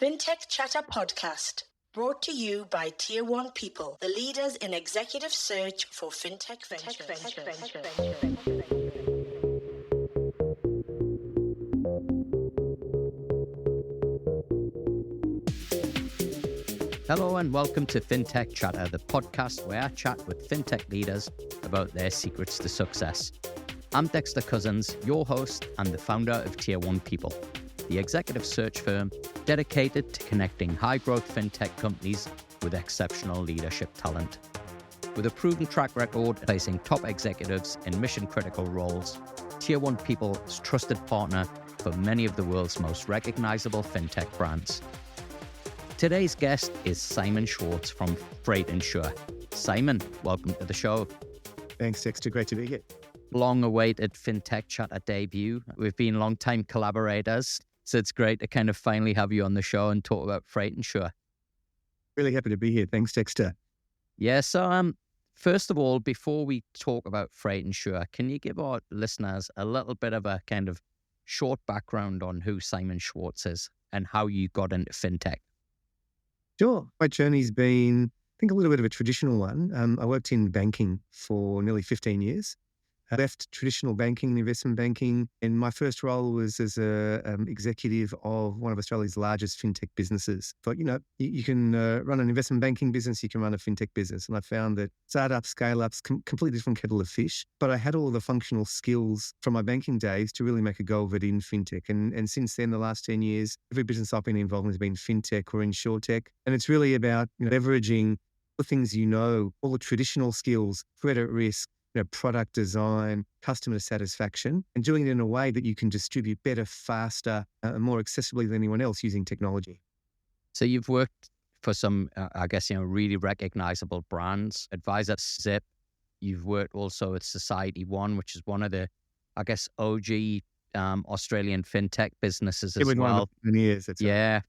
Fintech Chatter podcast, brought to you by Tier 1 People, the leaders in executive search for fintech ventures. Hello and welcome to Fintech Chatter, the podcast where I chat with fintech leaders about their secrets to success. I'm Dexter Cousins, your host and the founder of Tier 1 People, the executive search firm dedicated to connecting high-growth fintech companies with exceptional leadership talent. With a proven track record placing top executives in mission-critical roles, Tier 1 People is a trusted partner for many of the world's most recognizable fintech brands. Today's guest is Simon Schwarz from FreighInsure. Simon, welcome to the show. Thanks, Dexter. Great to be here. Long-awaited Fintech Chatter debut. We've been long-time collaborators, so it's great to kind of finally have you on the show and talk about FreighInsure. Really happy to be here. Thanks, Dexter. Yeah, so first of all, before we talk about FreighInsure, can you give our listeners a little bit of a kind of short background on who Simon Schwarz is and how you got into fintech? Sure. My journey's been, I think, a little bit of a traditional one. I worked in banking for nearly 15 years. I left traditional banking, investment banking, and my first role was as a executive of one of Australia's largest fintech businesses. But, you can run an investment banking business, you can run a fintech business. And I found that startups, scale-ups, completely different kettle of fish. But I had all the functional skills from my banking days to really make a go of it in fintech. And since then, the last 10 years, every business I've been involved in has been fintech or Insurtech. And it's really about leveraging the things all the traditional skills, credit risk, product design, customer satisfaction, and doing it in a way that you can distribute better, faster, and more accessibly than anyone else using technology. So you've worked for some, really recognizable brands, Advisor Zip. You've worked also at SocietyOne, which is one of the, OG Australian fintech businesses as well. Years, yeah.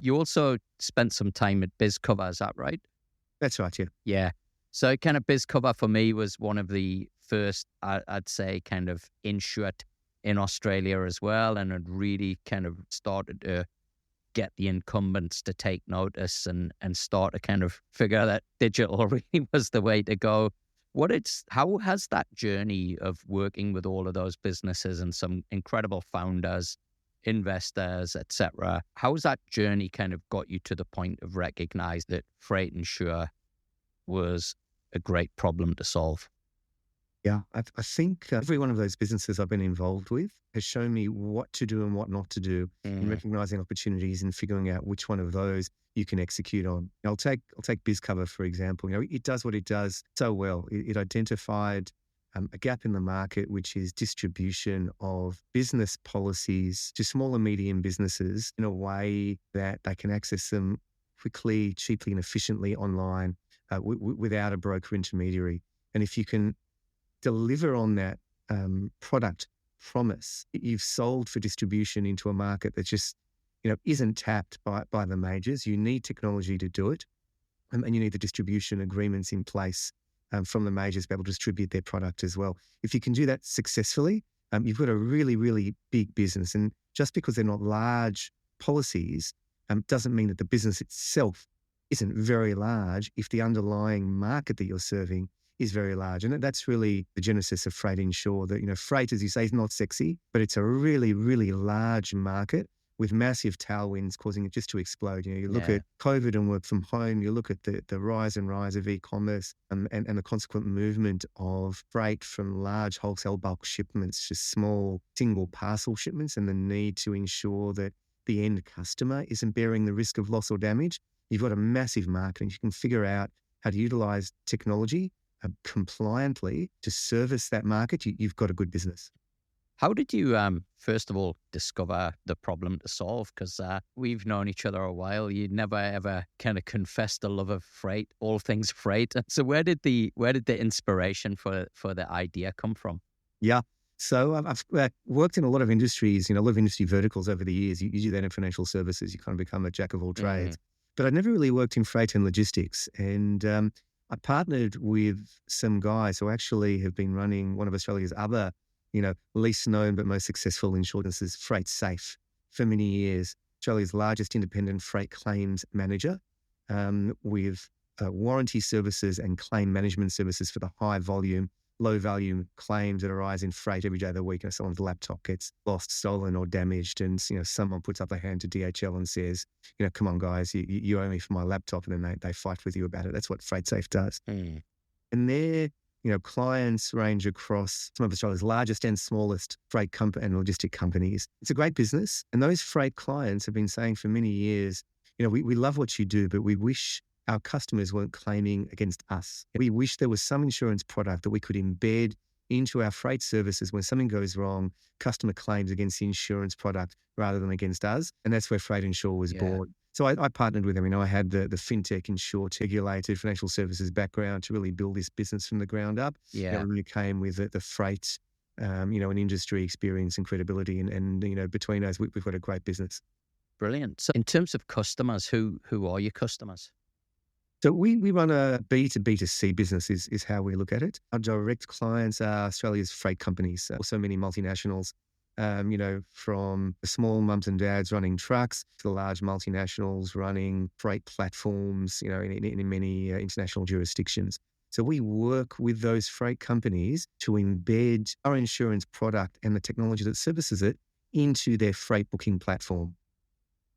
You also spent some time at BizCover, is that right? That's right, yeah. Yeah. So kind of BizCover for me was one of the first, I'd say, kind of insured in Australia as well. And it really kind of started to get the incumbents to take notice and start to kind of figure that digital really was the way to go. How has that journey of working with all of those businesses and some incredible founders, investors, etc., how has that journey kind of got you to the point of recognize that FreighInsure was a great problem to solve? Yeah, I think every one of those businesses I've been involved with has shown me what to do and what not to do in recognizing opportunities and figuring out which one of those you can execute on. I'll take BizCover, for example. It does what it does so well. It identified a gap in the market, which is distribution of business policies to small and medium businesses in a way that they can access them quickly, cheaply, and efficiently online without a broker intermediary. And if you can deliver on that product promise, you've sold for distribution into a market that just isn't tapped by the majors. You need technology to do it, and you need the distribution agreements in place from the majors to be able to distribute their product as well. If you can do that successfully, you've got a really, really big business. And just because they're not large policies doesn't mean that the business itself isn't very large if the underlying market that you're serving is very large. And that's really the genesis of FreighInsure, that, freight, as you say, is not sexy, but it's a really, really large market with massive tailwinds causing it just to explode. You look at COVID and work from home, you look at the rise of e-commerce and the consequent movement of freight from large wholesale bulk shipments to small single parcel shipments, and the need to ensure that the end customer isn't bearing the risk of loss or damage. You've got a massive market, and you can figure out how to utilize technology compliantly to service that market. You've got a good business. How did you, first of all, discover the problem to solve? Because we've known each other a while. You never ever kind of confessed a love of freight, all things freight. So where did the inspiration for the idea come from? Yeah. So I've worked in a lot of industries, a lot of industry verticals over the years. You do that in financial services. You kind of become a jack of all trades. But I'd never really worked in freight and logistics. And I partnered with some guys who actually have been running one of Australia's other, least known but most successful insurances, Freight Safe, for many years. Australia's largest independent freight claims manager, with warranty services and claim management services for the high volume, low value claims that arise in freight every day of the week. Someone's laptop gets lost, stolen, or damaged, and someone puts up their hand to DHL and says, come on, guys, you owe me for my laptop, and then they fight with you about it. That's what FreightSafe does. And their clients range across some of Australia's largest and smallest freight and logistic companies. It's a great business, and those freight clients have been saying for many years, we love what you do, but we wish our customers weren't claiming against us. We wish there was some insurance product that we could embed into our freight services when something goes wrong, customer claims against the insurance product rather than against us. And that's where FreighInsure was born. So I partnered with them. I had the Fintech Insurtech regulated financial services background to really build this business from the ground up. It really came with the freight, an industry experience and credibility. And between us, we've got a great business. Brilliant. So in terms of customers, who are your customers? So we run a B2B2C business is how we look at it. Our direct clients are Australia's freight companies, also many multinationals, from the small mums and dads running trucks to the large multinationals running freight platforms, in many international jurisdictions. So we work with those freight companies to embed our insurance product and the technology that services it into their freight booking platform.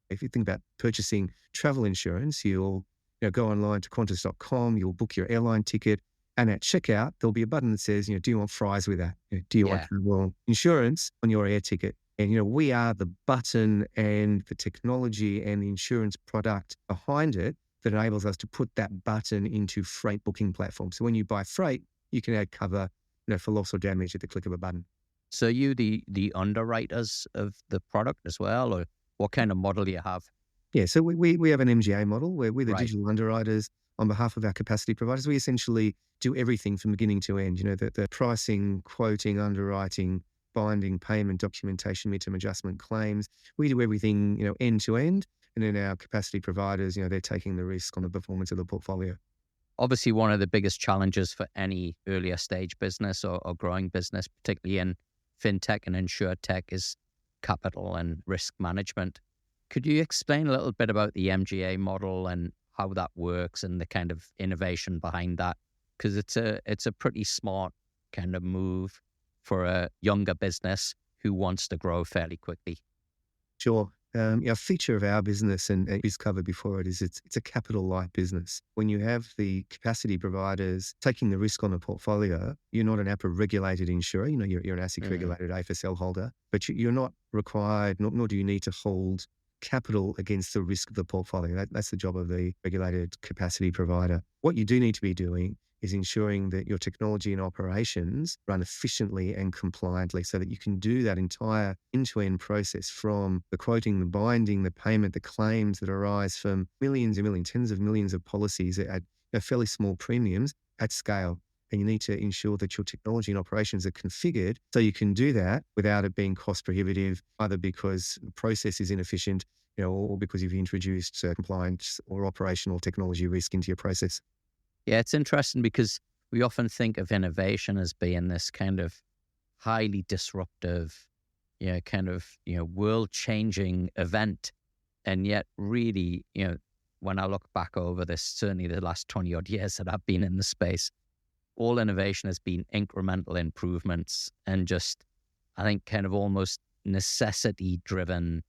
If you think about purchasing travel insurance, you'll go online to Qantas.com, you'll book your airline ticket, and at checkout, there'll be a button that says, do you want fries with that? Do you want insurance on your air ticket? And, we are the button and the technology and the insurance product behind it that enables us to put that button into freight booking platforms. So when you buy freight, you can add cover, for loss or damage at the click of a button. So you the underwriters of the product as well, or what kind of model do you have? Yeah, so we have an MGA model where we're the digital underwriters on behalf of our capacity providers. We essentially do everything from beginning to end, the pricing, quoting, underwriting, binding, payment, documentation, midterm adjustment, claims. We do everything, end to end. And then our capacity providers, they're taking the risk on the performance of the portfolio. Obviously, one of the biggest challenges for any earlier stage business or growing business, particularly in fintech and insurtech, is capital and risk management. Could you explain a little bit about the MGA model and how that works and the kind of innovation behind that? Because it's a pretty smart kind of move for a younger business who wants to grow fairly quickly. Sure. A feature of our business and BizCover before it is it's a capital light business. When you have the capacity providers taking the risk on a portfolio, you're not an APRA regulated insurer. You're an ASIC regulated AFSL holder, but you're not required, nor do you need to hold capital against the risk of the portfolio. That's the job of the regulated capacity provider. What you do need to be doing is ensuring that your technology and operations run efficiently and compliantly so that you can do that entire end-to-end process from the quoting, the binding, the payment, the claims that arise from millions and millions, tens of millions of policies at fairly small premiums at scale. And you need to ensure that your technology and operations are configured so you can do that without it being cost prohibitive, either because the process is inefficient, or because you've introduced compliance or operational technology risk into your process. Yeah, it's interesting because we often think of innovation as being this kind of highly disruptive, world-changing event. And yet really, when I look back over this, certainly the last 20 odd years that I've been in the space, all innovation has been incremental improvements and just, I think, kind of almost necessity-driven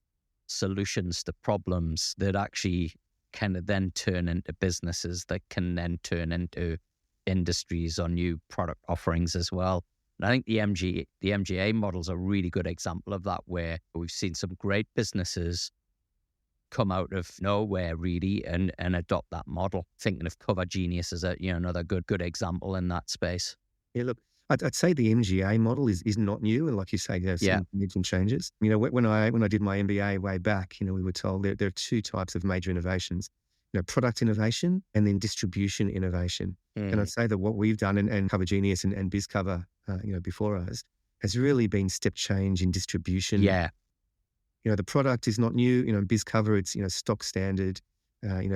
solutions to problems that actually kind of then turn into businesses that can then turn into industries or new product offerings as well. And I think the MGA model is a really good example of that, where we've seen some great businesses come out of nowhere really and adopt that model. Thinking of Cover Genius as another good example in that space. Yeah, look, I'd say the MGA model is not new, and like you say, there's some changes. When I did my MBA way back, we were told there are two types of major innovations: product innovation and then distribution innovation. And I'd say that what we've done and Cover Genius and BizCover, before us, has really been step change in distribution. Yeah. The product is not new. BizCover, it's stock standard.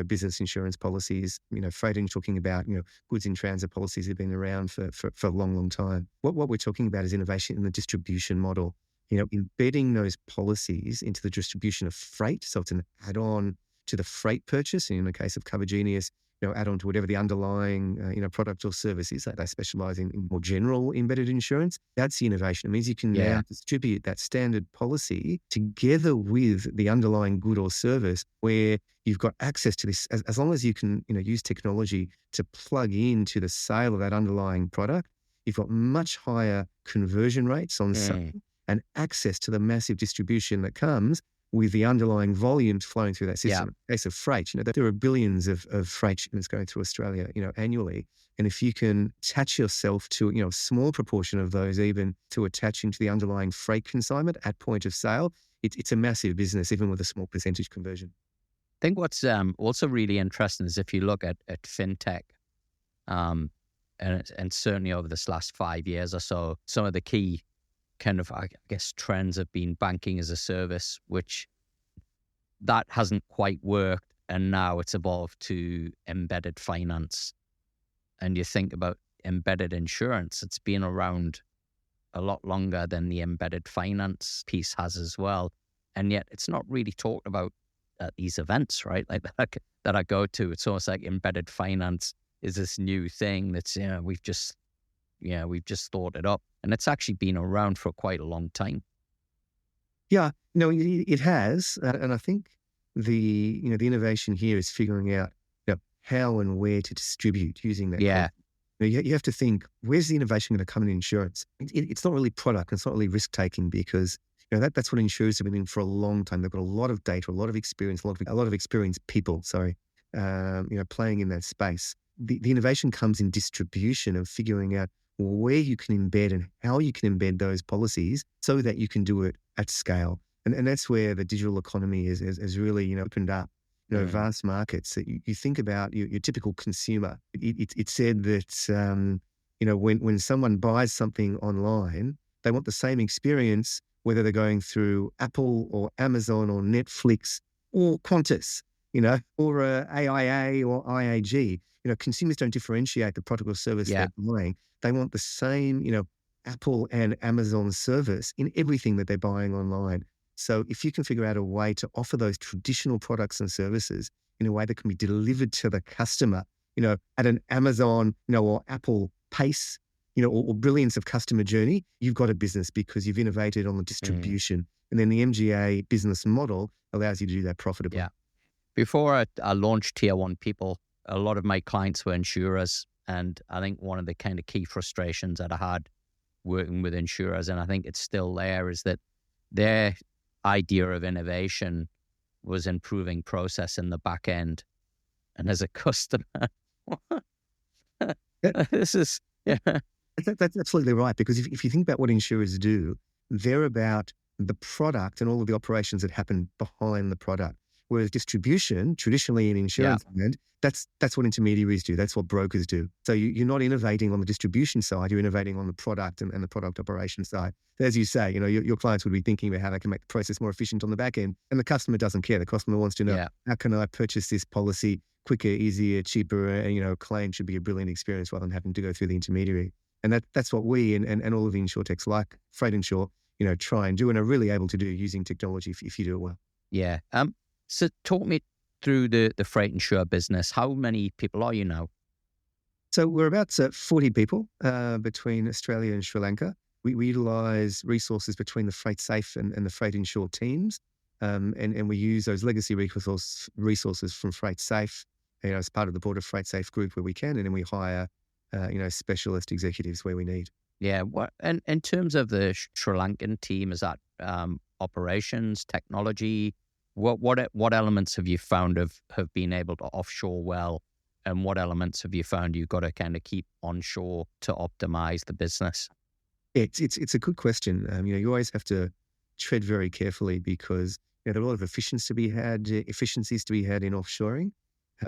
Business insurance policies, FreighInsure talking about, goods in transit policies have been around for a long, long time. What we're talking about is innovation in the distribution model. embedding those policies into the distribution of freight. So it's an add-on to the freight purchase. In the case of Cover Genius, add on to whatever the underlying, product or service is that they specialize in more general embedded insurance. That's the innovation. It means you can now distribute that standard policy together with the underlying good or service where you've got access to this, as long as you can, use technology to plug into the sale of that underlying product. You've got much higher conversion rates on sale and access to the massive distribution that comes with the underlying volumes flowing through that system. In the case of freight, there are billions of freight shipments going through Australia, annually. And if you can attach yourself to, a small proportion of those, even to attaching to the underlying freight consignment at point of sale, it's a massive business, even with a small percentage conversion. I think what's also really interesting is if you look at fintech, and certainly over this last 5 years or so, some of the key kind of, I guess, trends have been banking as a service, which that hasn't quite worked. And now it's evolved to embedded finance. And you think about embedded insurance, it's been around a lot longer than the embedded finance piece has as well. And yet it's not really talked about at these events, right? Like that I go to. It's almost like embedded finance is this new thing that's, we've just thought it up. And it's actually been around for quite a long time. Yeah, it has. And I think the innovation here is figuring out how and where to distribute using that. Yeah. You have to think, where's the innovation going to come in insurance? It's not really product. It's not really risk-taking because that's what insurers have been in for a long time. They've got a lot of data, a lot of experience, a lot of experienced people, playing in that space. The innovation comes in distribution of figuring out where you can embed and how you can embed those policies so that you can do it at scale. And that's where the digital economy has really, opened up, vast markets. That you think about your typical consumer. It said that, when someone buys something online, they want the same experience, whether they're going through Apple or Amazon or Netflix or Qantas, or AIA or IAG. Consumers don't differentiate the product or service they're buying. They want the same, Apple and Amazon service in everything that they're buying online. So if you can figure out a way to offer those traditional products and services in a way that can be delivered to the customer, at an Amazon, or Apple pace, or brilliance of customer journey, you've got a business because you've innovated on the distribution. And then the MGA business model allows you to do that profitably. Yeah. Before I launched Tier 1 People, a lot of my clients were insurers. And I think one of the kind of key frustrations that I had working with insurers, and I think it's still there, is that their idea of innovation was improving process in the back end. And as a customer, this is, That's absolutely right. Because if you think about what insurers do, they're about the product and all of the operations that happen behind the product. Whereas distribution, traditionally in insurance land, that's what intermediaries do. That's what brokers do. So you're not innovating on the distribution side. You're innovating on the product and the product operation side. As you say, your clients would be thinking about how they can make the process more efficient on the back end. And the customer doesn't care. The customer wants to know, how can I purchase this policy quicker, easier, cheaper? And, claim should be a brilliant experience rather than having to go through the intermediary. And that's what we and all of the insurtechs like FreighInsure, try and do and are really able to do using technology if you do it well. Yeah. So talk me through the FreighInsure business. How many people are you now? So we're about 40 people between Australia and Sri Lanka. We utilize resources between the FreightSafe and the FreighInsure teams. And we use those legacy resources from FreightSafe, as part of the broader FreightSafe group where we can. And then we hire, specialist executives where we need. Yeah. And in terms of the Sri Lankan team, is that operations, technology? What elements have you found have been able to offshore well, and what elements have you found you've got to kind of keep onshore to optimize the business? It's a good question. You always have to tread very carefully because there are a lot of efficiencies to be had in offshoring,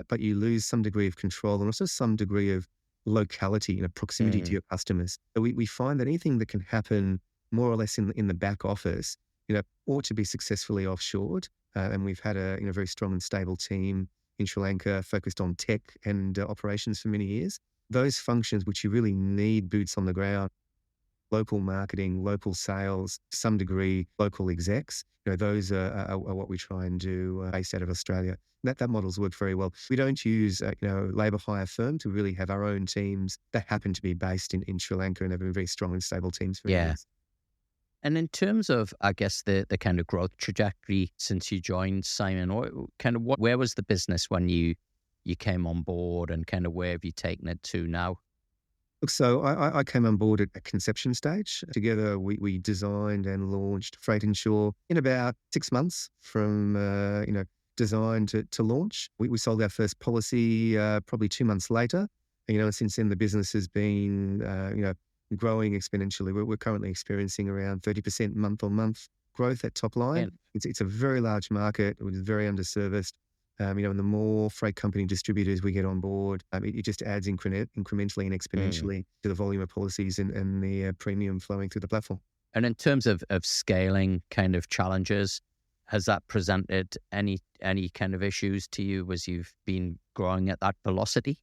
but you lose some degree of control and also some degree of locality, proximity to your customers. So we find that anything that can happen more or less in the back office, ought to be successfully offshored. And we've had a very strong and stable team in Sri Lanka focused on tech and operations for many years. Those functions which you really need boots on the ground, local marketing, local sales, to some degree, local execs. Those are what we try and do based out of Australia. That model's worked very well. We don't use, labour hire firms. We really have our own teams that happen to be based in Sri Lanka and have been very strong and stable teams for years. And in terms of, I guess, the kind of growth trajectory since you joined, Simon, where was the business when you came on board, and kind of where have you taken it to now? Look, so I came on board at a conception stage. Together, we designed and launched FreighInsure in about 6 months from, design to launch. We sold our first policy probably 2 months later. And since then, the business has been, growing exponentially. We're currently experiencing around 30% month-on-month growth at top line. It's a very large market. It was very underserviced. And the more freight company distributors we get on board, it just adds incrementally and exponentially to the volume of policies and the premium flowing through the platform. And in terms of scaling kind of challenges, has that presented any kind of issues to you as you've been growing at that velocity?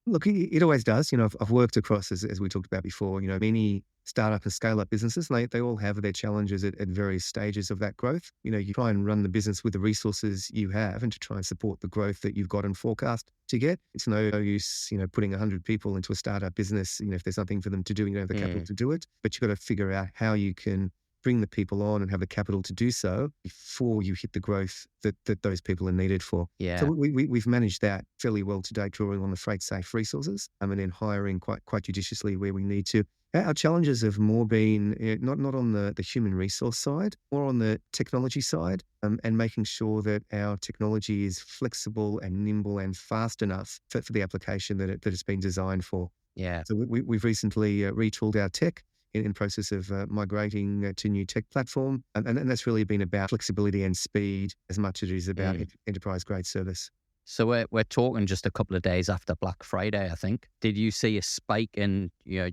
Look, it always does. I've worked across, as we talked about before, many startup and scale-up businesses, and they all have their challenges at various stages of that growth. You try and run the business with the resources you have and to try and support the growth that you've got and forecast to get. It's no use, putting 100 people into a startup business, if there's nothing for them to do, the capital to do it. But you've got to figure out how you can bring the people on and have the capital to do so before you hit the growth that those people are needed for. Yeah. So we've managed that fairly well to date, drawing on the freight safe resources and then hiring quite judiciously where we need to. Our challenges have more been not on the human resource side, more on the technology side, and making sure that our technology is flexible and nimble and fast enough for the application that it's been designed for. Yeah. So we've recently retooled our tech in process of migrating to new tech platform. And that's really been about flexibility and speed as much as it is about enterprise-grade service. So we're talking just a couple of days after Black Friday, I think. Did you see a spike in your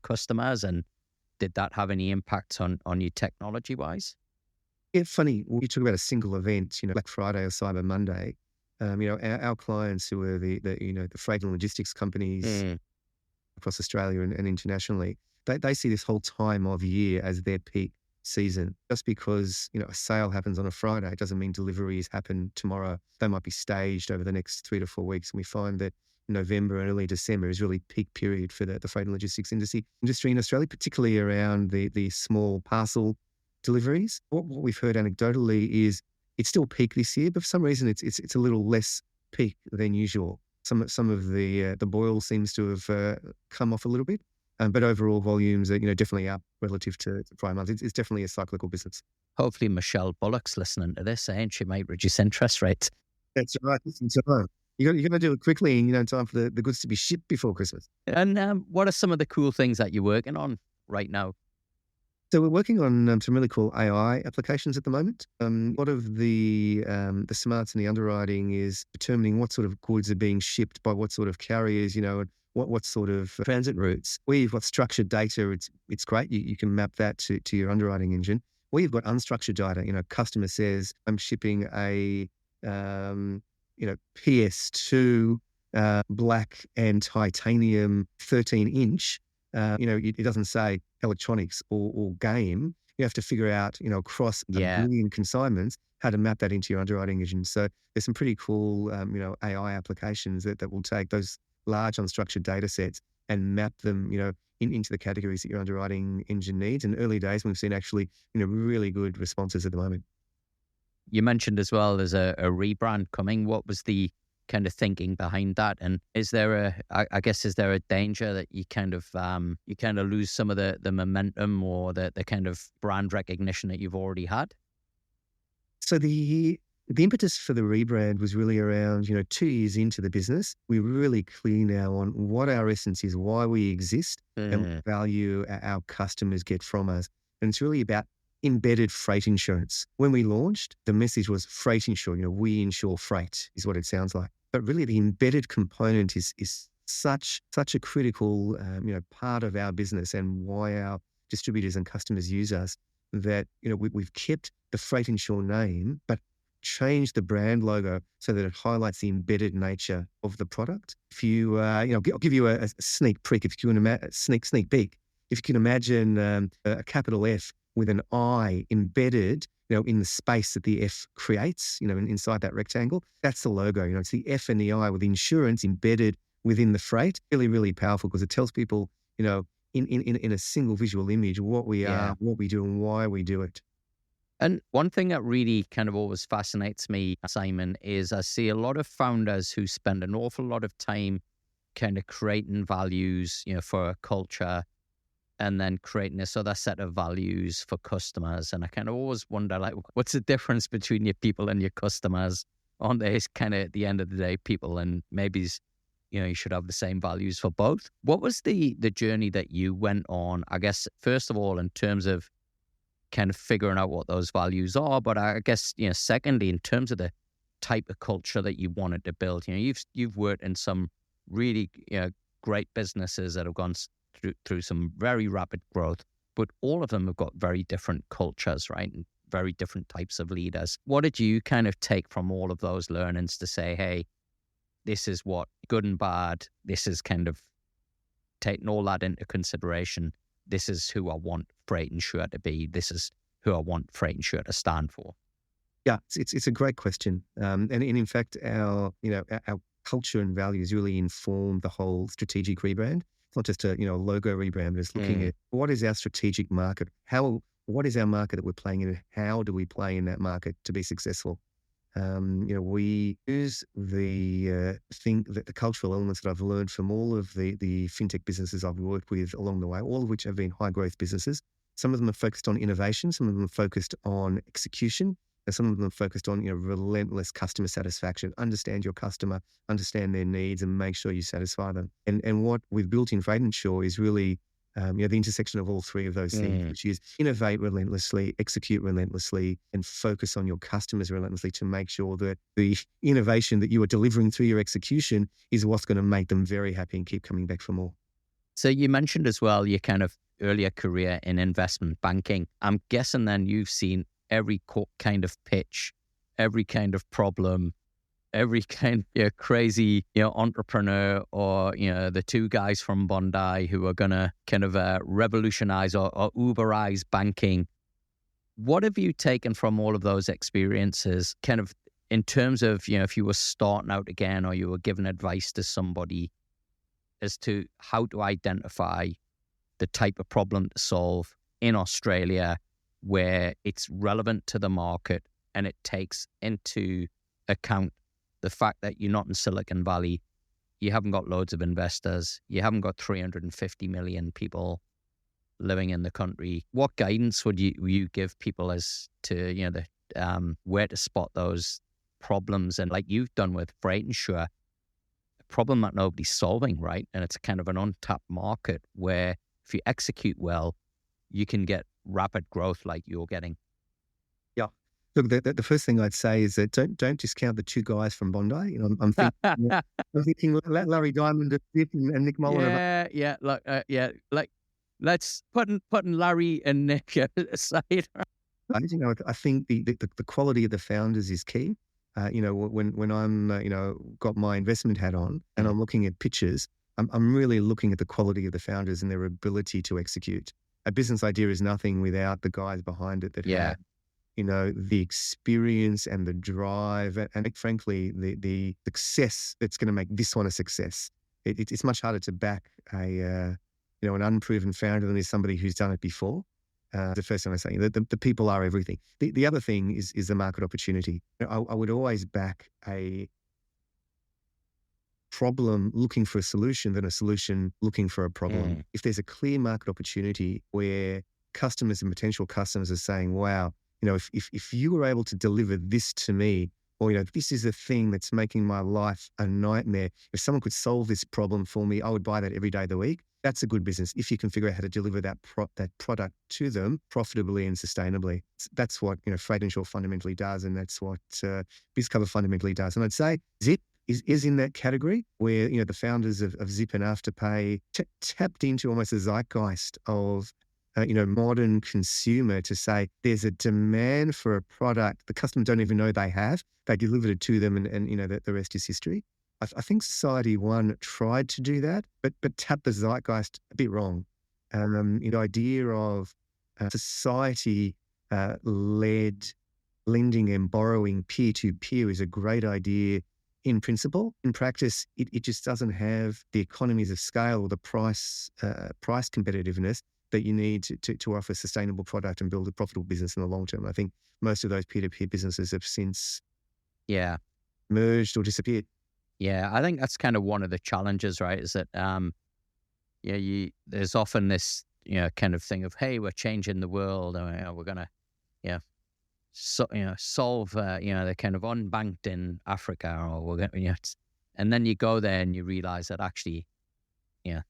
customers, and did that have any impact on you technology-wise? It's funny, you talk about a single event, Black Friday or Cyber Monday. Our clients who are the freight and logistics companies across Australia and internationally, they see this whole time of year as their peak season. Just because, a sale happens on a Friday, it doesn't mean deliveries happen tomorrow. They might be staged over the next 3 to 4 weeks. And we find that November and early December is really peak period for the freight and logistics industry in Australia, particularly around the small parcel deliveries. What we've heard anecdotally is it's still peak this year, but for some reason it's a little less peak than usual. Some of the boil seems to have come off a little bit, but overall volumes are definitely up relative to prior months. It's definitely a cyclical business. Hopefully Michelle Bullock's listening to this, and she might reduce interest rates. That's right. You're going to do it quickly, and in time for the goods to be shipped before Christmas. And what are some of the cool things that you're working on right now? So we're working on some really cool AI applications at the moment. A lot of the smarts in the underwriting is determining what sort of goods are being shipped by what sort of carriers, and what sort of transit routes. Where you've got structured data, it's great. You can map that to your underwriting engine. Where you've got unstructured data, customer says, I'm shipping a PS2 black and titanium 13-inch. It doesn't say electronics or game. You have to figure out, across a million consignments, how to map that into your underwriting engine. So there's some pretty cool, AI applications that will take those large unstructured data sets and map them, into the categories that your underwriting engine needs. In early days, we've seen actually, really good responses at the moment. You mentioned as well there's a rebrand coming. What was the kind of thinking behind that? And is there a danger that you kind of lose some of the momentum or the kind of brand recognition that you've already had? So the impetus for the rebrand was really around, 2 years into the business. We're really clear now on what our essence is, why we exist, and what value our customers get from us. And it's really about embedded freight insurance. When we launched, the message was FreighInsure. We insure freight is what it sounds like. But really, the embedded component is such a critical part of our business and why our distributors and customers use us that we've kept the FreighInsure name, but change the brand logo so that it highlights the embedded nature of the product. If you, I'll give you a sneak peek. If you can sneak peek, if you can imagine a capital F with an I embedded, in the space that the F creates, inside that rectangle, that's the logo. It's the F and the I with insurance embedded within the freight. Really, really powerful because it tells people, in a single visual image, what we are, what we do, and why we do it. And one thing that really kind of always fascinates me, Simon, is I see a lot of founders who spend an awful lot of time kind of creating values, for a culture, and then creating this other set of values for customers. And I kind of always wonder, what's the difference between your people and your customers? Aren't they kind of, at the end of the day, people, and maybe, you should have the same values for both? What was the journey that you went on, I guess, first of all, in terms of kind of figuring out what those values are, but I guess, secondly, in terms of the type of culture that you wanted to build? You've worked in some really, great businesses that have gone through some very rapid growth, but all of them have got very different cultures, right? And very different types of leaders. What did you kind of take from all of those learnings to say, hey, this is what good and bad, this is kind of taking all that into consideration. This is who I want FreighInsure to be. This is who I want FreighInsure to stand for. Yeah, it's a great question. And in fact, our culture and values really inform the whole strategic rebrand. It's not just a logo rebrand, but it's looking at what is our strategic market, what is our market that we're playing in, and how do we play in that market to be successful. We use the cultural elements that I've learned from all of the fintech businesses I've worked with along the way, all of which have been high growth businesses. Some of them are focused on innovation, some of them are focused on execution, and some of them are focused on relentless customer satisfaction. Understand your customer, understand their needs, and make sure you satisfy them. And what we've built in FreighInsure is really the intersection of all three of those things, which is innovate relentlessly, execute relentlessly, and focus on your customers relentlessly to make sure that the innovation that you are delivering through your execution is what's going to make them very happy and keep coming back for more. So you mentioned as well your kind of earlier career in investment banking. I'm guessing then you've seen every kind of pitch, every kind of problem, every kind of crazy, entrepreneur, or, the two guys from Bondi who are going to kind of revolutionize or Uberize banking. What have you taken from all of those experiences, kind of in terms of, if you were starting out again or you were giving advice to somebody as to how to identify the type of problem to solve in Australia where it's relevant to the market and it takes into account the fact that you're not in Silicon Valley, you haven't got loads of investors, you haven't got 350 million people living in the country. What guidance would you give people as to, where to spot those problems? And like you've done with FreighInsure, a problem that nobody's solving, right? And it's kind of an untapped market where if you execute well, you can get rapid growth like you're getting. Yeah. Look, the first thing I'd say is that don't discount the two guys from Bondi. I'm thinking Larry Diamond and Nick Mullen. Like let's putting Larry and Nick aside. I think the quality of the founders is key. When I'm got my investment hat on and I'm looking at pitches, I'm really looking at the quality of the founders and their ability to execute. A business idea is nothing without the guys behind it that have, the experience and the drive and frankly, the success that's going to make this one a success. It's much harder to back an unproven founder than is somebody who's done it before. The first thing I say, the people are everything. The other thing is the market opportunity. I would always back a problem looking for a solution than a solution looking for a problem. If there's a clear market opportunity where customers and potential customers are saying, wow, if you were able to deliver this to me, or, this is a thing that's making my life a nightmare. If someone could solve this problem for me, I would buy that every day of the week. That's a good business if you can figure out how to deliver that product to them profitably and sustainably. That's what FreighInsure fundamentally does, and that's what BizCover fundamentally does. And I'd say Zip is in that category where the founders of Zip and Afterpay tapped into almost a zeitgeist of modern consumer to say there's a demand for a product the customer don't even know they have. They delivered it to them, and the rest is history. I think SocietyOne tried to do that, but tapped the zeitgeist a bit wrong. The idea of society led lending and borrowing peer to peer is a great idea in principle. In practice, it just doesn't have the economies of scale or the price competitiveness that you need to offer a sustainable product and build a profitable business in the long term. I think most of those peer-to-peer businesses have since merged or disappeared. Yeah, I think that's kind of one of the challenges, right? Is that there's often this kind of thing of, hey, we're changing the world, and we're gonna solve the kind of unbanked in Africa, or we're gonna and then you go there and you realize that actually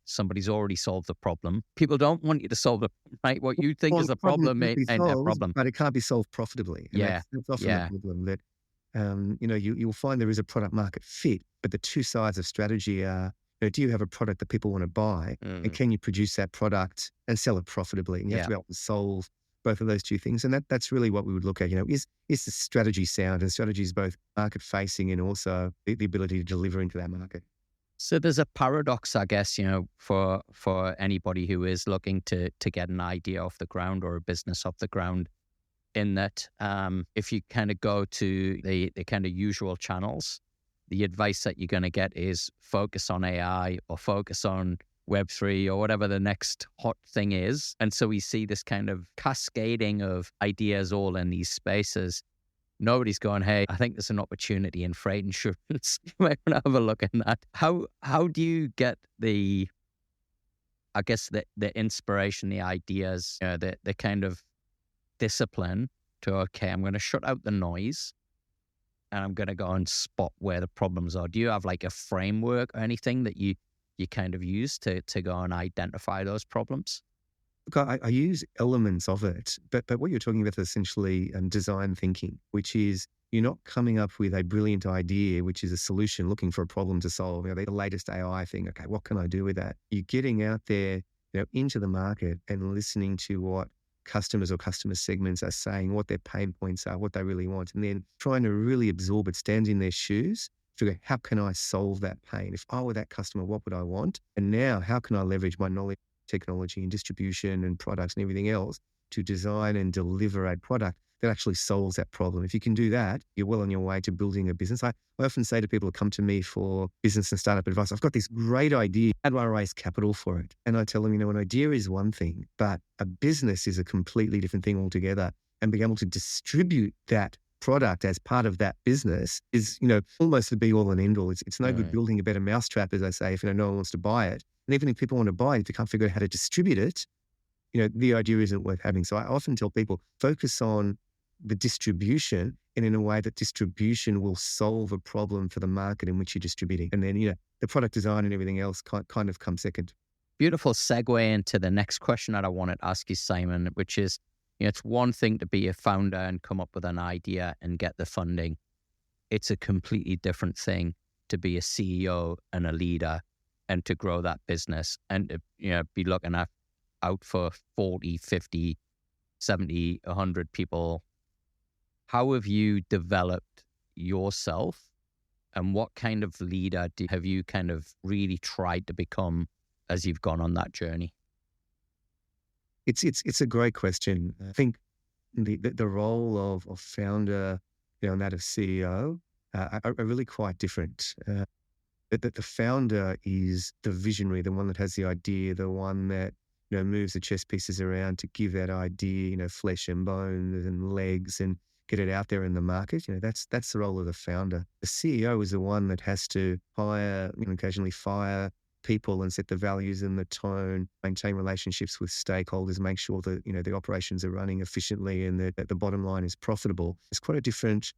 somebody's already solved the problem. People don't want you to solve the right. What you think is a problem ain't a problem, but it can't be solved profitably. And that's often the problem that you'll find there is a product market fit, but the two sides of strategy are, do you have a product that people want to buy, and can you produce that product and sell it profitably? And you have to be able to solve both of those two things, and that's really what we would look at. Is the strategy sound? And strategy is both market facing and also the ability to deliver into that market. So there's a paradox, I guess, for anybody who is looking to get an idea off the ground or a business off the ground, in that if you kind of go to the kind of usual channels, the advice that you're going to get is focus on AI or focus on Web3 or whatever the next hot thing is. And so we see this kind of cascading of ideas all in these spaces. Nobody's going, hey, I think there's an opportunity in freight insurance. You might want to have a look at that. How do you get the inspiration, the ideas, the kind of discipline to, okay, I'm going to shut out the noise and I'm going to go and spot where the problems are? Do you have like a framework or anything that you kind of use to go and identify those problems? Look, I use elements of it, but what you're talking about is essentially design thinking, which is you're not coming up with a brilliant idea, which is a solution looking for a problem to solve. The latest AI thing, okay, what can I do with that? You're getting out there, into the market and listening to what customers or customer segments are saying, what their pain points are, what they really want, and then trying to really absorb it, stand in their shoes, figure out how can I solve that pain? If I were that customer, what would I want? And now how can I leverage my knowledge, technology and distribution and products and everything else to design and deliver a product that actually solves that problem? If you can do that, you're well on your way to building a business. I often say to people who come to me for business and startup advice, I've got this great idea. How do I raise capital for it? And I tell them, an idea is one thing, but a business is a completely different thing altogether. And being able to distribute that product as part of that business is, almost the be all and end all. It's no good building a better mousetrap, as I say, if no one wants to buy it. And even if people want to buy it, if you can't figure out how to distribute it, the idea isn't worth having. So I often tell people, focus on the distribution, and in a way that distribution will solve a problem for the market in which you're distributing. And then, the product design and everything else kind of comes second. Beautiful segue into the next question that I wanted to ask you, Simon, which is, it's one thing to be a founder and come up with an idea and get the funding. It's a completely different thing to be a CEO and a leader and to grow that business and to, be looking out for 40, 50, 70, 100 people. How have you developed yourself, and what kind of leader have you kind of really tried to become as you've gone on that journey? It's a great question. I think the role of founder, and that of CEO are really quite different. The founder is the visionary, the one that has the idea, the one that moves the chess pieces around to give that idea, flesh and bones and legs, and get it out there in the market. That's the role of the founder. The CEO is the one that has to hire, occasionally fire people and set the values and the tone, maintain relationships with stakeholders, make sure that the operations are running efficiently and that the bottom line is profitable. It's quite a different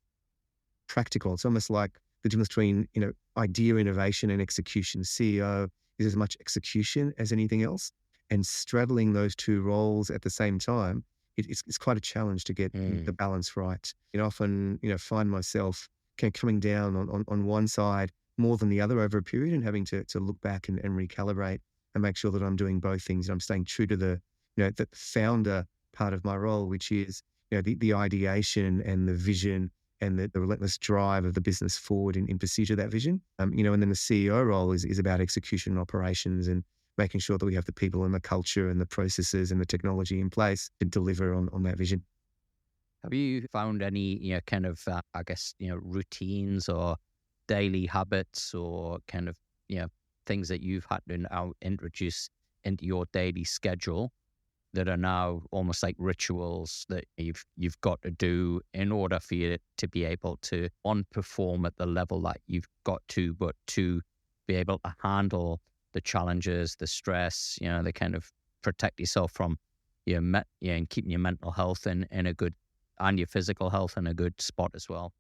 practical. It's almost like the difference between idea innovation and execution. CEO is as much execution as anything else, and straddling those two roles at the same time, it's quite a challenge to get the balance right. Often find myself coming down on one side more than the other over a period, and having to look back and recalibrate and make sure that I'm doing both things. I'm staying true to the the founder part of my role, which is, the ideation and the vision and the relentless drive of the business forward in pursuit of that vision. And then the CEO role is about execution and operations and making sure that we have the people and the culture and the processes and the technology in place to deliver on that vision. Have you found any, routines or daily habits or things that you've had to now introduce into your daily schedule that are now almost like rituals that you've got to do in order for you to be able to perform at the level that you've got to, but to be able to handle the challenges, the stress, the kind of protect yourself from and keeping your mental health in a good, and your physical health in a good spot as well?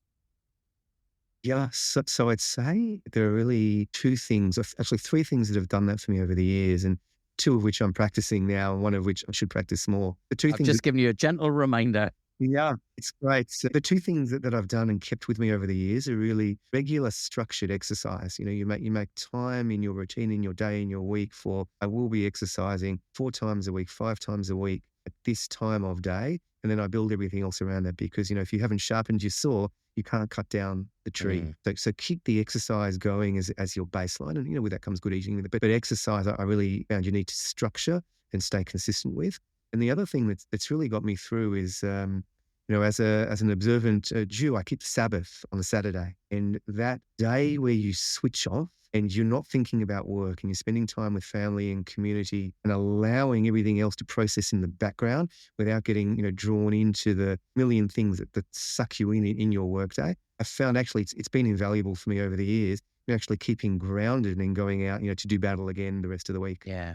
Yeah, so I'd say there are really two things, actually three things that have done that for me over the years, and two of which I'm practicing now, and one of which I should practice more. I've just given you a gentle reminder. Yeah, it's great. So the two things that I've done and kept with me over the years are really regular structured exercise. You make time in your routine, in your day, in your week for, I will be exercising 4 times a week, 5 times a week at this time of day. And then I build everything else around that because, if you haven't sharpened your saw, you can't cut down the tree. So keep the exercise going as your baseline. And, with that comes good eating. But exercise, I really found you need to structure and stay consistent with. And the other thing that's really got me through is, as an observant Jew, I keep Sabbath on a Saturday. And that day where you switch off and you're not thinking about work and you're spending time with family and community and allowing everything else to process in the background without getting, drawn into the million things that suck you in your workday. I found actually it's been invaluable for me over the years, actually keeping grounded and going out, to do battle again the rest of the week. Yeah.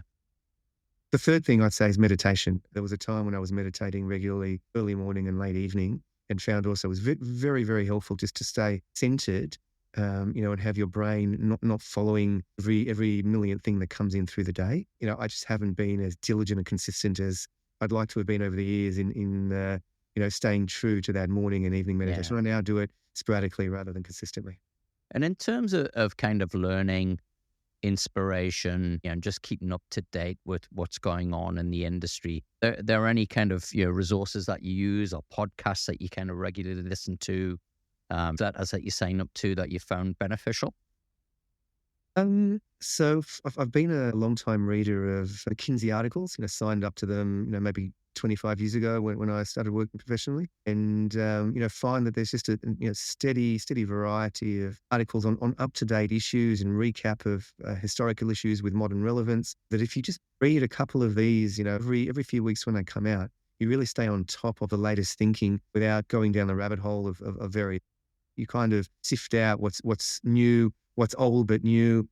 The third thing I'd say is meditation. There was a time when I was meditating regularly, early morning and late evening, and found also it was very, very helpful just to stay centered, and have your brain not following every million thing that comes in through the day. I just haven't been as diligent and consistent as I'd like to have been over the years in staying true to that morning and evening meditation. Yeah. I now do it sporadically rather than consistently. And in terms of kind of learning, inspiration, and just keeping up to date with what's going on in the industry, there are any kind of resources that you use or podcasts that you kind of regularly listen to, that you sign up to that you found beneficial? So I've been a long time reader of McKinsey articles, signed up to them, maybe 25 years ago when I started working professionally, and, find that there's just a steady variety of articles on up-to-date issues and recap of historical issues with modern relevance, that if you just read a couple of these, every few weeks when they come out, you really stay on top of the latest thinking without going down the rabbit hole of very, you kind of sift out what's new, what's old but new,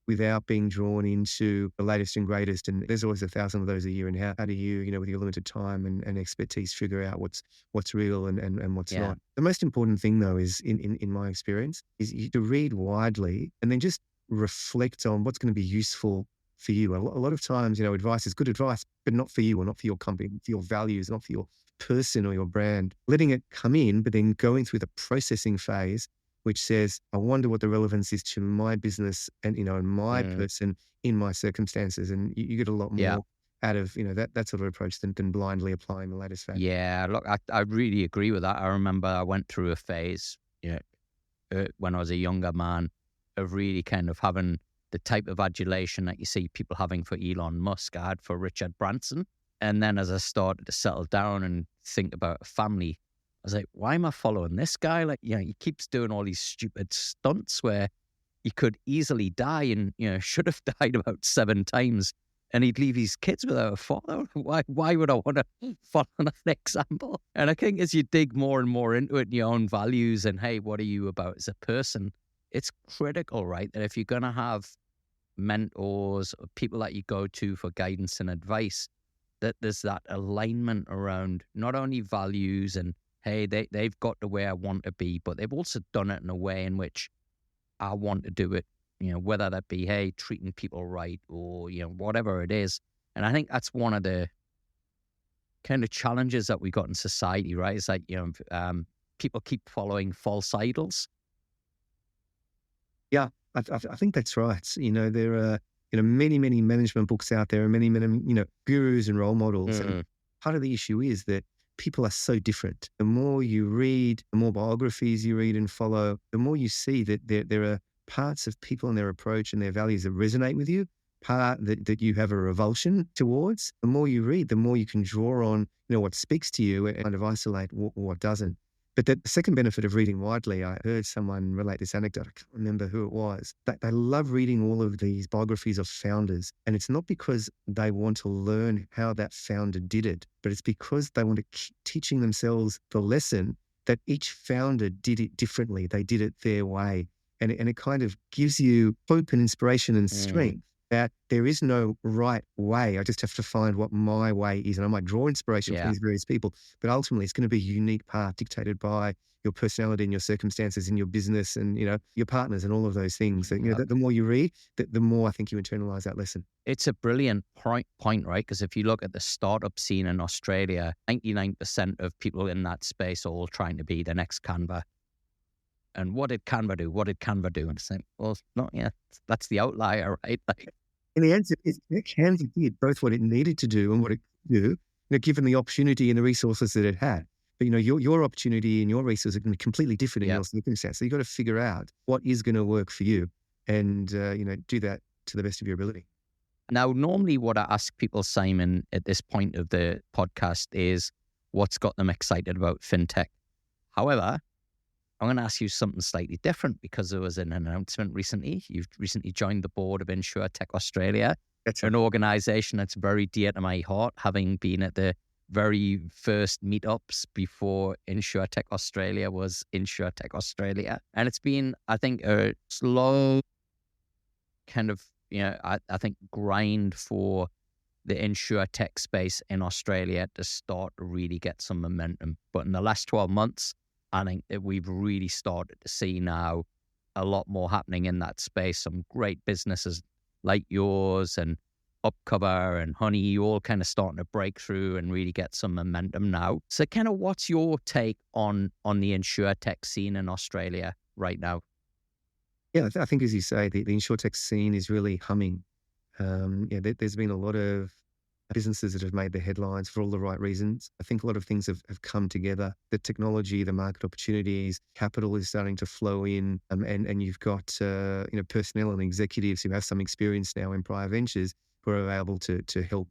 without being drawn into the latest and greatest. And there's always 1,000 of those a year. And how do you, with your limited time and expertise, figure out what's real and what's not? The most important thing, though, is in my experience, is to read widely and then just reflect on what's going to be useful for you. A lot of times, advice is good advice, but not for you or not for your company, for your values, not for your person or your brand. Letting it come in, but then going through the processing phase, which says, I wonder what the relevance is to my business and, and my person in my circumstances. And you get a lot more out of, that sort of approach than blindly applying the latest fact. Yeah, look, I really agree with that. I remember I went through a phase, when I was a younger man, of really kind of having the type of adulation that you see people having for Elon Musk, I had for Richard Branson. And then as I started to settle down and think about a family, I was like, why am I following this guy? Like, he keeps doing all these stupid stunts where he could easily die and, should have died about 7 times, and he'd leave his kids without a father. Why would I want to follow that example? And I think as you dig more and more into it and your own values and, hey, what are you about as a person? It's critical, right? That if you're going to have mentors or people that you go to for guidance and advice, that there's that alignment around not only values and, hey, they've got to where I want to be, but they've also done it in a way in which I want to do it, whether that be, hey, treating people right or, whatever it is. And I think that's one of the kind of challenges that we got in society, right? It's like, people keep following false idols. Yeah, I think that's right. There are, many, many management books out there and many, many, gurus and role models. And part of the issue is that people are so different. The more you read, the more biographies you read and follow, the more you see that there are parts of people and their approach and their values that resonate with you, part that you have a revulsion towards. The more you read, the more you can draw on, what speaks to you and kind of isolate what doesn't. But the second benefit of reading widely, I heard someone relate this anecdote. I can't remember who it was. They love reading all of these biographies of founders. And it's not because they want to learn how that founder did it, but it's because they want to keep teaching themselves the lesson that each founder did it differently. They did it their way. And it kind of gives you hope and inspiration and strength that there is no right way. I just have to find what my way is. And I might draw inspiration from these various people, but ultimately it's going to be a unique path dictated by your personality and your circumstances in your business and, your partners and all of those things. So, the more you read, the more I think you internalize that lesson. It's a brilliant point, right? Because if you look at the startup scene in Australia, 99% of people in that space are all trying to be the next Canva. And what did Canva do? What did Canva do? And it's like, well, not yet. That's the outlier, right? And the answer is Canva did both what it needed to do and what it could do, given the opportunity and the resources that it had. But, your opportunity and your resources are going to be completely different in your circumstance. So you've got to figure out what is going to work for you and, do that to the best of your ability. Now, normally what I ask people, Simon, at this point of the podcast is what's got them excited about fintech. However, I'm going to ask you something slightly different because there was an announcement recently. You've recently joined the board of Insurtech Australia. It's an organization that's very dear to my heart, having been at the very first meetups before Insurtech Australia was Insurtech Australia. And it's been, I think, a slow kind of, I think grind for the Insurtech space in Australia to start to really get some momentum. But in the last 12 months, I think that we've really started to see now a lot more happening in that space. Some great businesses like yours and Upcover and Honey, all kind of starting to break through and really get some momentum now. So kind of what's your take on the Insurtech scene in Australia right now? Yeah, I think as you say, the Insurtech scene is really humming. There's been a lot of businesses that have made the headlines for all the right reasons. I think a lot of things have come together. The technology, the market opportunities, capital is starting to flow in, and you've got personnel and executives who have some experience now in prior ventures who are able to help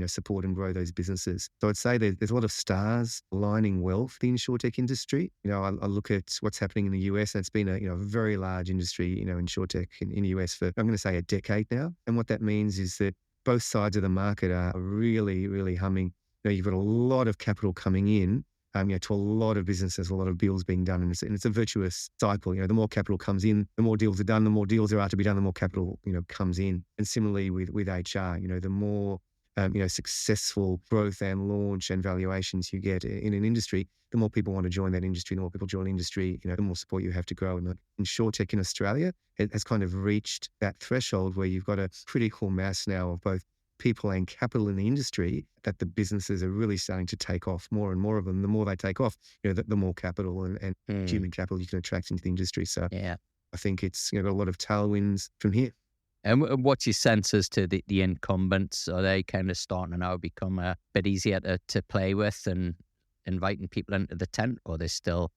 support and grow those businesses. So I'd say there's a lot of stars aligning well for the Insurtech industry. I look at what's happening in the US, and it's been a very large industry, Insurtech in the US for, I'm going to say, a decade now. And what that means is that both sides of the market are really, really humming. You've got a lot of capital coming in, to a lot of businesses, a lot of deals being done. And it's a virtuous cycle. The more capital comes in, the more deals are done, the more deals there are to be done, the more capital, comes in. And similarly with HR, the more, successful growth and launch and valuations you get in an industry, the more people want to join that industry, the more people join the industry, the more support you have to grow. And Insurtech in Australia, it has kind of reached that threshold where you've got a critical mass now of both people and capital in the industry that the businesses are really starting to take off, more and more of them. The more they take off, the more capital and human capital you can attract into the industry. So I think it's got a lot of tailwinds from here. And what's your sense as to the incumbents? Are they kind of starting to now become a bit easier to play with and inviting people into the tent, or they're still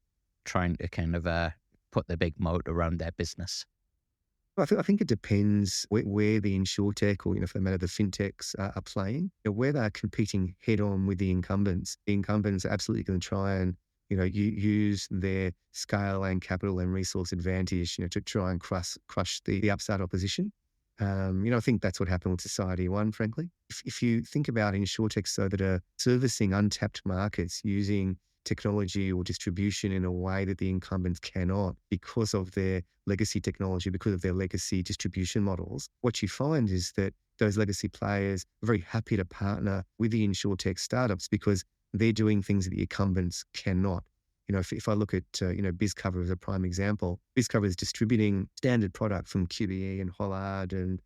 trying to kind of put the big moat around their business? I think it depends where the Insurtech or, for that matter, the fintechs are playing. Where they're competing head on with the incumbents are absolutely going to try and, use their scale and capital and resource advantage, to try and crush the upstart opposition. I think that's what happened with SocietyOne, frankly. If you think about Insurtechs that are servicing untapped markets using technology or distribution in a way that the incumbents cannot because of their legacy technology, because of their legacy distribution models, what you find is that those legacy players are very happy to partner with the Insurtech startups because they're doing things that the incumbents cannot. If I look at, BizCover as a prime example, BizCover is distributing standard product from QBE and Hollard and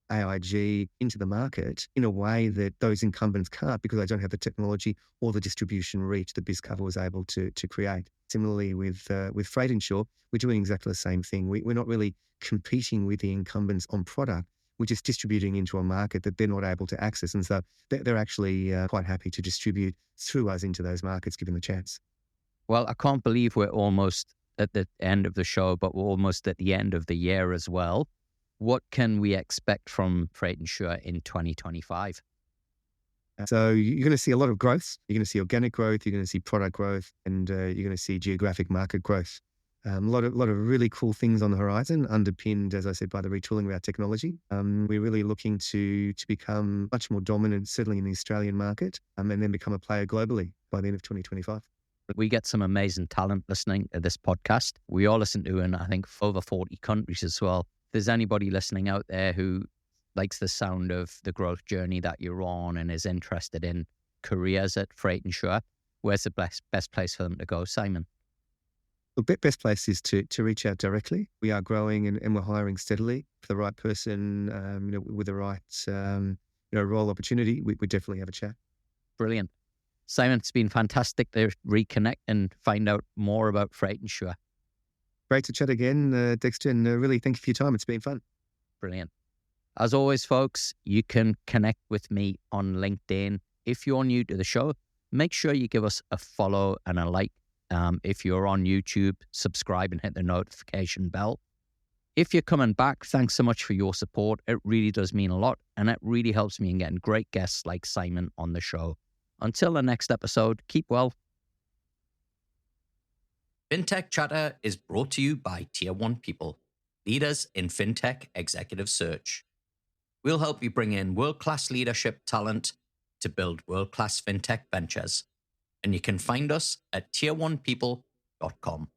AIG into the market in a way that those incumbents can't because they don't have the technology or the distribution reach that BizCover was able to create. Similarly with FreighInsure, we're doing exactly the same thing. We're not really competing with the incumbents on product. we're just distributing into a market that they're not able to access. And so they're actually quite happy to distribute through us into those markets, given the chance. Well, I can't believe we're almost at the end of the show, but we're almost at the end of the year as well. What can we expect from FreighInsure in 2025? So you're going to see a lot of growth. You're going to see organic growth. You're going to see product growth, and you're going to see geographic market growth. A lot of really cool things on the horizon, underpinned, as I said, by the retooling of our technology. We're really looking to become much more dominant, certainly in the Australian market, and then become a player globally by the end of 2025. We get some amazing talent listening to this podcast. We all listen to in, I think, over 40 countries as well. If there's anybody listening out there who likes the sound of the growth journey that you're on and is interested in careers at FreighInsure, where's the best place for them to go, Simon? The best place is to reach out directly. We are growing and we're hiring steadily. For the right person, with the right role opportunity, we definitely have a chat. Brilliant. Simon, it's been fantastic to reconnect and find out more about FreighInsure. Great to chat again, Dexter, and really thank you for your time. It's been fun. Brilliant. As always, folks, you can connect with me on LinkedIn. If you're new to the show, make sure you give us a follow and a like. If you're on YouTube, subscribe and hit the notification bell. If you're coming back, thanks so much for your support. It really does mean a lot, and it really helps me in getting great guests like Simon on the show. Until the next episode, keep well. Fintech Chatter is brought to you by Tier 1 People, leaders in fintech executive search. We'll help you bring in world-class leadership talent to build world-class fintech ventures. And you can find us at tier1people.com.